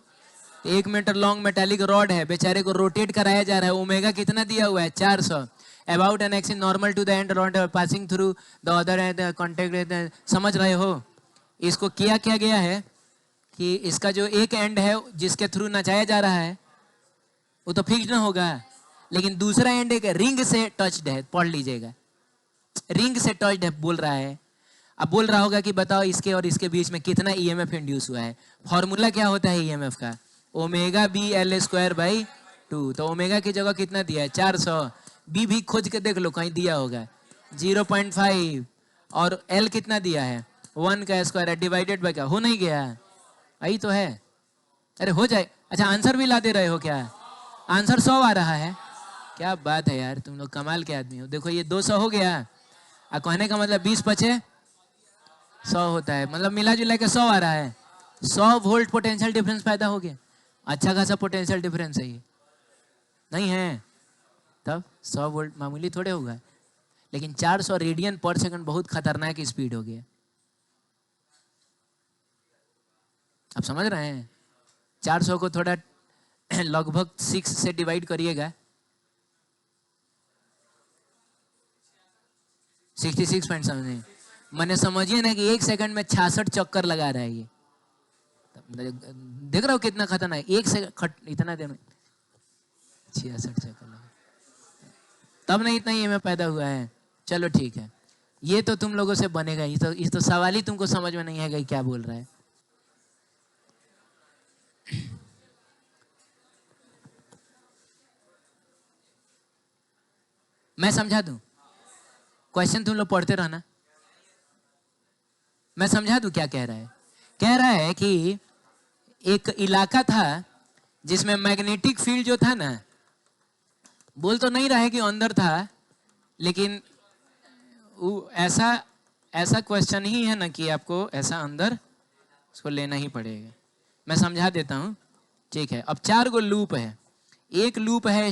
1 मीटर लॉन्ग मेटालिक रॉड है, बेचारे को रोटेट कराया जा रहा है। ओमेगा कितना दिया हुआ है 400, about an axis normal to the end rod passing through the other contact. समझ रहे हो? इसको किया क्या गया है कि इसका जो एक एंड है जिसके थ्रू नचाया जा रहा है वो तो फिक्स ना होगा, लेकिन दूसरा एंड एक रिंग से टच्ड है, पढ़ लीजिएगा, रिंग से टच्ड है बोल रहा है। अब बोल रहा होगा कि बताओ इसके और इसके बीच में कितना ईएमएफ इंड्यूस हुआ है। फॉर्मूला क्या होता है ईएमएफ का? Omega B L square by 2। तो ओमेगा की जगह कितना दिया है 400, बी भी खोज के देख लो कहीं दिया होगा 0.5, और एल कितना दिया है 1 का स्क्वायर है डिवाइडेड बाई क्या, हो नहीं गया? यही तो है। अरे हो जाए। अच्छा आंसर भी ला दे रहे हो क्या? आंसर 100 आ रहा है, क्या बात है यार, तुम लोग कमाल के आदमी हो। देखो ये 200 हो गया, और कहने का मतलब 20 पचे 100 होता है, मतलब मिला जुला के 100 आ रहा है। 100 वोल्ट पोटेंशियल डिफरेंस पैदा हो गया। अच्छा खासा पोटेंशियल डिफरेंस है ये, नहीं है? तब 100 वोल्ट मामूली थोड़े होगा, लेकिन 400 रेडियन पर सेकंड बहुत खतरनाक स्पीड हो गया। आप समझ रहे हैं? 400 को थोड़ा लगभग 6 से डिवाइड करिएगा, 66 पॉइंट समझे, मैंने समझिए ना कि 1 सेकंड में 66 चक्कर लगा रहा है ये। देख रहा हो कितना खतरनाक है, 1 सेकंड इतना देर में 66 चक्कर लगा, तब नहीं इतना ही में पैदा हुआ है। चलो ठीक है, ये तो तुम लोगों से बनेगा, ये तो सवाल ही तुमको समझ में नहीं आएगा क्या बोल रहा है। मैं समझा दूं? क्वेश्चन तुम लोग पढ़ते रहना, मैं समझा दूं क्या कह रहा है। कह रहा है कि एक इलाका था जिसमें मैग्नेटिक फील्ड जो था ना, बोल तो नहीं रहा है कि अंदर था, लेकिन ऐसा क्वेश्चन ही है ना कि आपको ऐसा अंदर उसको लेना ही पड़ेगा। मैं समझा देता हूं, ठीक है। अब 4 गो लूप है, एक लूप है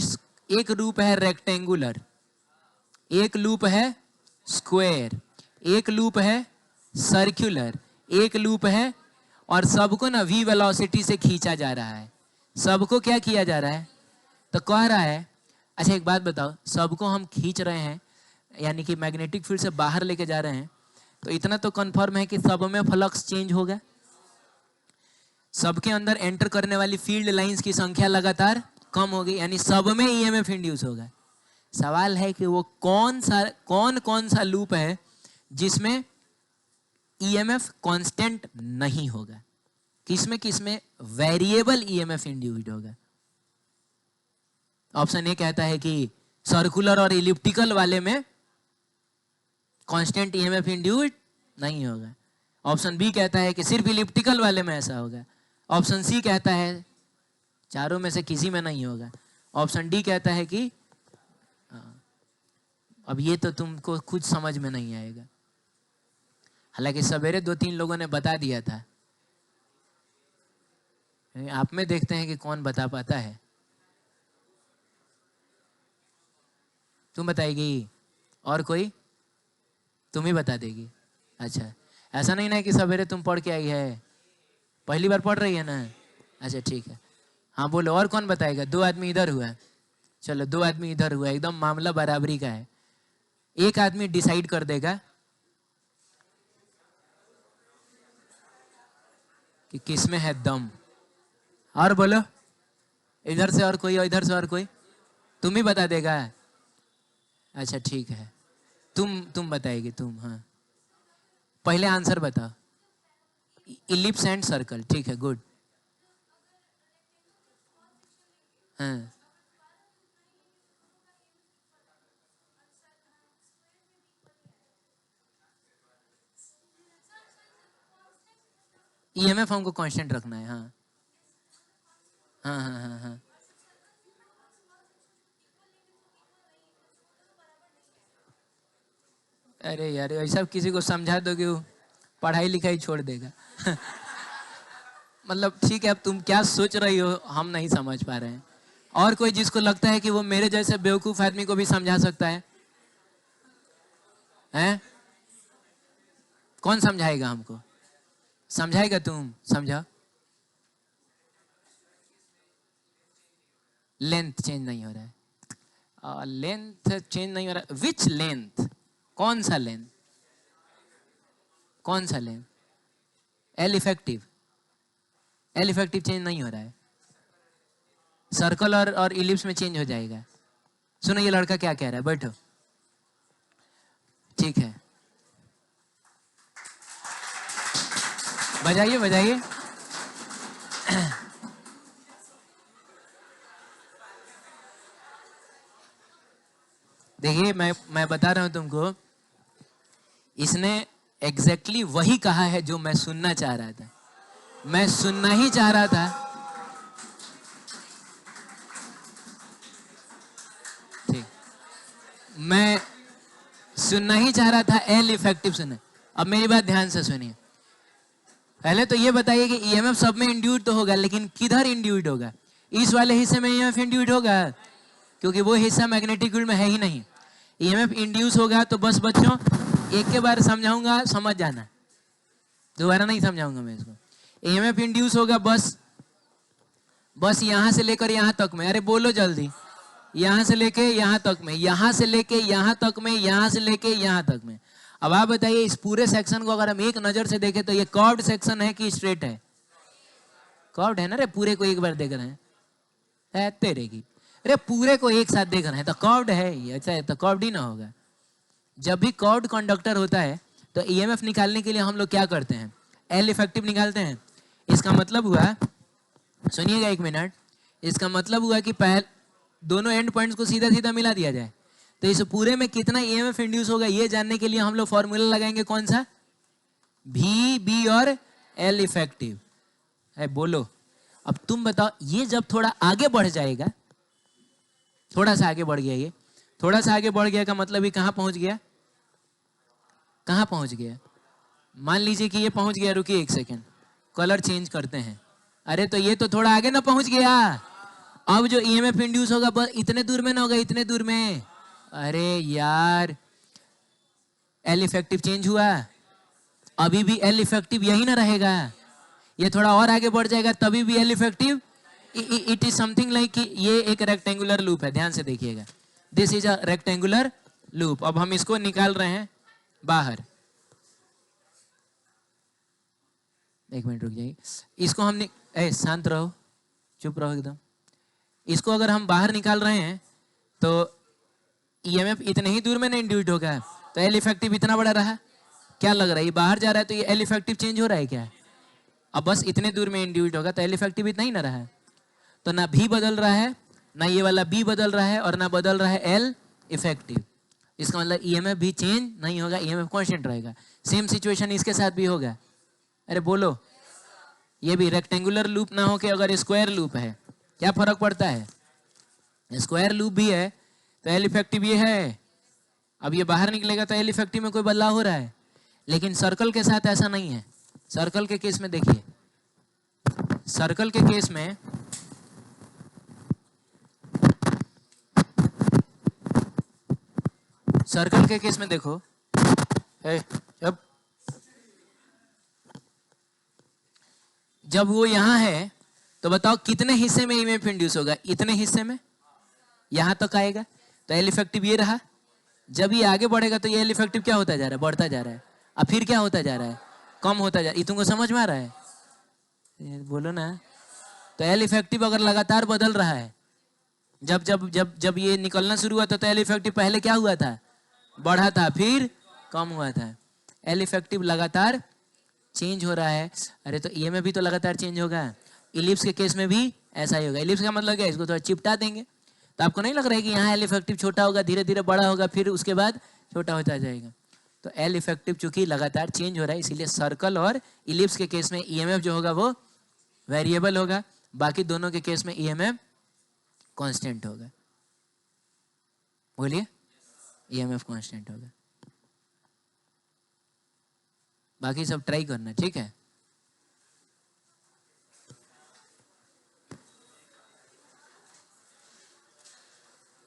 रेक्टेंगुलर, एक लूप है स्क्वायर, एक लूप है सर्कुलर, एक लूप है, और सबको ना v वेलोसिटी से खींचा जा रहा है। सबको क्या किया जा रहा है? तो कह रहा है अच्छा एक बात बताओ, सबको हम खींच रहे हैं यानी कि मैग्नेटिक फील्ड से बाहर लेके जा रहे हैं, तो इतना तो कंफर्म है कि सब में फ्लक्स चेंज होगा, सबके अंदर एंटर करने वाली फील्ड लाइंस की संख्या लगातार कम होगी, यानी सब में ईएमएफ इंड्यूस होगा। सवाल है कि वो कौन कौन सा लूप है जिसमें ईएमएफ कांस्टेंट नहीं होगा, किसमें किसमें वेरिएबल ईएमएफ इंड्यूस्ड होगा। ऑप्शन ए कहता है कि सर्कुलर और इलिप्टिकल वाले में कांस्टेंट ईएमएफ इंड्यूस्ड नहीं होगा। ऑप्शन बी कहता है कि सिर्फ इलिप्टिकल वाले में ऐसा होगा। ऑप्शन सी कहता है चारों में से किसी में नहीं होगा। ऑप्शन डी कहता है कि अब ये तो तुमको खुद समझ में नहीं आएगा, हालांकि सवेरे 2-3 लोगों ने बता दिया था। आप में देखते हैं कि कौन बता पाता है। तुम बताएगी और कोई? तुम ही बता देगी? अच्छा, ऐसा नहीं ना कि सवेरे तुम पढ़ के आई है, पहली बार पढ़ रही है ना? अच्छा ठीक है, हाँ बोलो और कौन बताएगा? 2 आदमी इधर हुआ, चलो 2 आदमी इधर हुआ, एकदम मामला बराबरी का है। एक आदमी डिसाइड कर देगा कि किसमें है दम। और बोलो, इधर से और कोई और इधर से और कोई? तुम ही बता देगा? अच्छा ठीक है, तुम बताएगी तुम। हाँ पहले आंसर बताओ। इलिप्स एंड सर्कल, ठीक है गुड। हाँ ईएमएफ हमको कांस्टेंट रखना है। हाँ हाँ हाँ हाँ हाँ अरे यार ऐसा किसी को समझा दोगे वो पढ़ाई लिखाई छोड़ देगा। मतलब ठीक है, अब तुम क्या सोच रही हो हम नहीं समझ पा रहे हैं। और कोई जिसको लगता है कि वो मेरे जैसे बेवकूफ आदमी को भी समझा सकता है? हैं? कौन समझाएगा हमको? समझाएगा? तुम समझाओ। लेंथ चेंज नहीं हो रहा है। लेंथ चेंज नहीं हो रहा, विच लेंथ? कौन सा लेंथ? कौन सा length? L effective? L effective change नहीं हो रहा है, सर्कल और इलिप्स में चेंज हो जाएगा। सुनो ये लड़का क्या कह रहा है, बैठो। ठीक है, बजाइए बजाइए। देखिए मैं बता रहा हूं तुमको, इसने एग्जैक्टली वही कहा है जो मैं सुनना चाह रहा था। मैं सुनना ही चाह रहा था। ठीक, मैं सुनना ही चाह रहा था एल इफेक्टिव सुने। अब मेरी बात ध्यान से सुनिए। पहले तो ये बताइए कि ईएमएफ सब में इंड्यूस्ड तो होगा, लेकिन किधर इंड्यूस्ड होगा? इस वाले हिस्से में ईएमएफ इंड्यूस्ड होगा, क्योंकि वो हिस्सा मैग्नेटिक फील्ड में है ही नहीं। ईएमएफ इंड्यूस होगा तो बस बच्चों एक के बार समझाऊंगा, समझ जाना, दोबारा नहीं समझाऊंगा मैं इसको। ईएमएफ इंड्यूस होगा बस यहां से लेकर यहां तक में। अरे बोलो जल्दी। यहां से लेके यहां तक में, यहां से लेके यहां तक में, यहां से लेके यहां तक में। अब आप बताइए इस पूरे सेक्शन को अगर हम एक नजर से देखें तो ये कर्व्ड सेक्शन है कि स्ट्रेट है? कर्व्ड है ना रे, पूरे को एक बार देख रहे हैं तेरे की। अरे पूरे को एक साथ देख रहे हैं तो कर्व्ड है, ऐसा है तो कर्व्ड ही ना होगा। जब भी कर्व्ड कंडक्टर होता है तो ईएमएफ निकालने के लिए हम लोग क्या करते हैं? एल इफेक्टिव निकालते हैं। इसका मतलब हुआ, सुनिएगा एक मिनट, इसका मतलब हुआ कि पहले दोनों एंड पॉइंट्स को सीधा सीधा मिला दिया जाए तो इस पूरे में कितना ईएमएफ इंड्यूस होगा ये जानने के लिए हम लोग फॉर्मूला लगाएंगे। कौन सा? भी, बी और एल इफेक्टिव है। बोलो अब तुम बताओ, ये जब थोड़ा आगे बढ़ जाएगा, थोड़ा सा आगे बढ़ गया, ये थोड़ा सा आगे बढ़ गया का मतलब ये कहां पहुंच गया? कहां पहुंच गया? मान लीजिए कि ये पहुंच गया, रुकिए एक सेकेंड, कलर चेंज करते हैं। अरे तो ये तो थोड़ा आगे ना पहुंच गया। अब जो ईएमएफ इंड्यूस होगा बस इतने दूर में ना होगा, इतने दूर में। अरे यार एल इफेक्टिव चेंज हुआ, अभी भी एल इफेक्टिव यही ना रहेगा, ये थोड़ा और आगे बढ़ जाएगा तभी भी L effective it is something like कि ये एक रेक्टेंगुलर लूप है, ध्यान से देखिएगा, this is a rectangular loop. अब हम इसको निकाल रहे हैं बाहर, एक मिनट रुक जाइए, इसको हम शांत रहो, चुप रहो एकदम। इसको अगर हम बाहर निकाल रहे हैं तो ईएमएफ इतने ही दूर में नहीं इंड्यूस होगा, तो एल इफेक्टिव इतना बड़ा रहा, क्या लग रहा है ये बाहर जा रहा है तो ये एल इफेक्टिव चेंज हो रहा है क्या? अब बस इतने दूर में इंड्यूस होगा तो एल इफेक्टिव इतना ही ना रहा है, तो ना भी बदल रहा है, ना ये वाला बी बदल रहा है, और ना बदल रहा है एल इफेक्टिव। इसका मतलब ईएमएफ भी चेंज नहीं होगा, ईएमएफ कांस्टेंट रहेगा। सेम सिचुएशन इसके साथ भी होगा। अरे बोलो, ये भी रेक्टेंगुलर लूप ना हो के अगर स्क्वायर लूप है, क्या फर्क पड़ता है? स्क्वायर लूप भी है तो एल इफेक्टिव ये है, अब ये बाहर निकलेगा तो एल इफेक्टिव में कोई बदलाव हो रहा है, लेकिन सर्कल के साथ ऐसा नहीं है। सर्कल के केस में देखिए, सर्कल के केस में देखो, जब वो यहां है तो बताओ कितने हिस्से में ईएमएफ इंड्यूस होगा? इतने हिस्से में, यहां तक आएगा तो एल इफेक्टिव ये रहा। जब ये आगे बढ़ेगा तो ये एल इफेक्टिव क्या होता जा रहा है? बढ़ता जा रहा है। अब फिर क्या होता जा रहा है? कम होता जा रहा है। तुमको समझ में आ रहा है? बोलो ना। तो एल इफेक्टिव अगर लगातार बदल रहा है, जब जब जब जब ये निकलना शुरू हुआ तो एल इफेक्टिव पहले क्या हुआ था? बढ़ा था, फिर कम हुआ था। एल इफेक्टिव लगातार चेंज हो रहा है। अरे तो ईएमएफ भी तो लगातार चेंज होगा। इलिप्स के केस में भी ऐसा ही होगा। इलिप्स का मतलब क्या है? इसको थोड़ा चिपटा देंगे तो आपको नहीं लग रहा है कि यहाँ एल इफेक्टिव छोटा होगा, धीरे धीरे बड़ा होगा, फिर उसके बाद छोटा होता जाएगा। तो एल इफेक्टिव चूंकि लगातार चेंज हो रहा है, इसीलिए सर्कल और इलिप्स के केस में ईएमएफ जो होगा वो वेरिएबल होगा, बाकी दोनों के केस में ईएमएफ कांस्टेंट होगा। बोलिए, ईएमएफ कांस्टेंट होगा। बाकी सब ट्राई करना, ठीक है।